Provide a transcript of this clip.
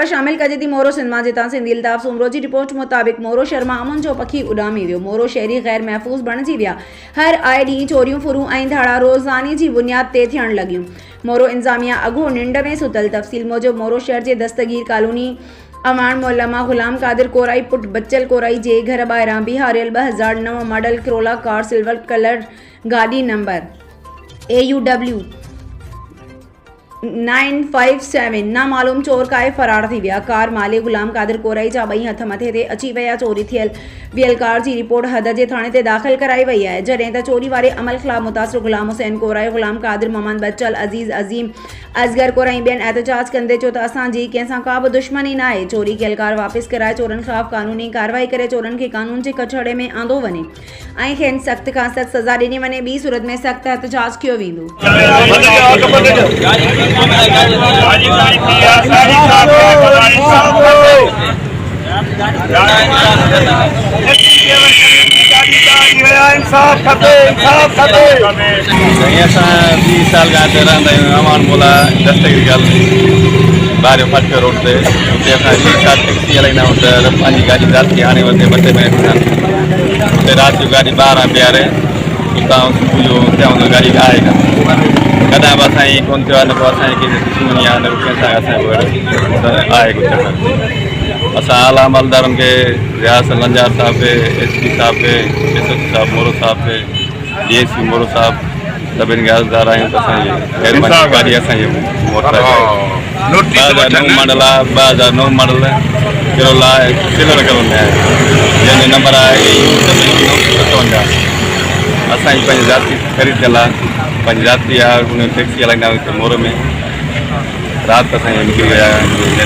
Driver शामिल कजे मोरो सिंधमा जितां सिंधी अल्ताफ़ सूमरो जी रिपोर्ट मुताबिक़ मोरो शर्मा अमन जो पखी उॾामी वियो। मोरो शहरी गैर महफ़ूज़ बणिजी विया। हर आए ॾींहुं चोरियूं फुरूं ऐं धाड़ा रोज़ानी जी बुनियाद ते थियण लॻियूं। मोरो इंतज़ामिया अॻो निंड में सुतल। तफ़सील मूजिब मोरो शहर जे दस्तगीर कॉलोनी अवान मोहल्ला गुलाम कादिर कोराई पुट बच्चल कोराई जे घर ॿाहिरां बिहारियल 2009 model Corolla car silver colour गाॾी नंबर AUW 957 नामालूम चोर काए फरार थी विया। कार मालिक गुलाम कादिर कोराई जा ॿई हथ मथे ते अची विया। चोरी थियल कार जी रिपोर्ट हद जे थाणे ते दाख़िल कराई वई आहे, जॾहिं त चोरी वारे अमल ख़िलाफ़ मुतासिर गुलाम हुसैन कोराई, गुलाम कादिर, मोहम्मद बच्चल, अज़ीज़ अज़ीम, असगर कोराई ॿियनि एहतजाज कंदे चयो त असांजी कंहिंसां का बि दुश्मनी न आहे। चोरी कयल कार वापसि कराए चोरनि ख़िलाफ़ कानूनी कार्रवाई करे चोरनि खे कानून जे कछड़े में आंदो वञे ऐं खेनि सख़्त खां सख़्त सज़ा ॾिनी वञे। ॿी सूरत में सख़्त एहतजाज कयो वेंदो। साल अमान मोला दस्तगीर बारे फटके रोड से टैक्सी हलाईंदा आहियूं त पंहिंजी गाॾी राति आणे वरिते 2 मिनट हुते राति जो गाॾी 12 प्यारे उतां सुबुह जो थिया हूंदो गाॾी आहे कॾहिं बि असांजी कोन थियो आहे, न को असांजी कंहिंजी दुश्मनी आहे, न को कंहिंसां असांजो आहे कुझु चक्कर। असां आला अमलदारनि खे रियासत लंजार साहब खे, SP साहब खे, SHO साहब मोरो साहब खे, DSP मोरो साहब सभिनी खे अर्ज़दार आहियूं त असांजी महिरबानी गाॾी असांजी मोटर 2009 मॉडल आहे, 2009 मॉडल किरोला सिल्वर कलर में आहे, जंहिंजो नंबर आहे AU957। असांजी पंहिंजी ज़ाती ख़रीद कयल आहे, पंहिंजी ज़ाती आहे, उन टैक्सी हलाईंदा आहियूं मोर में। राति असांजी निकिरी विया आहियूं।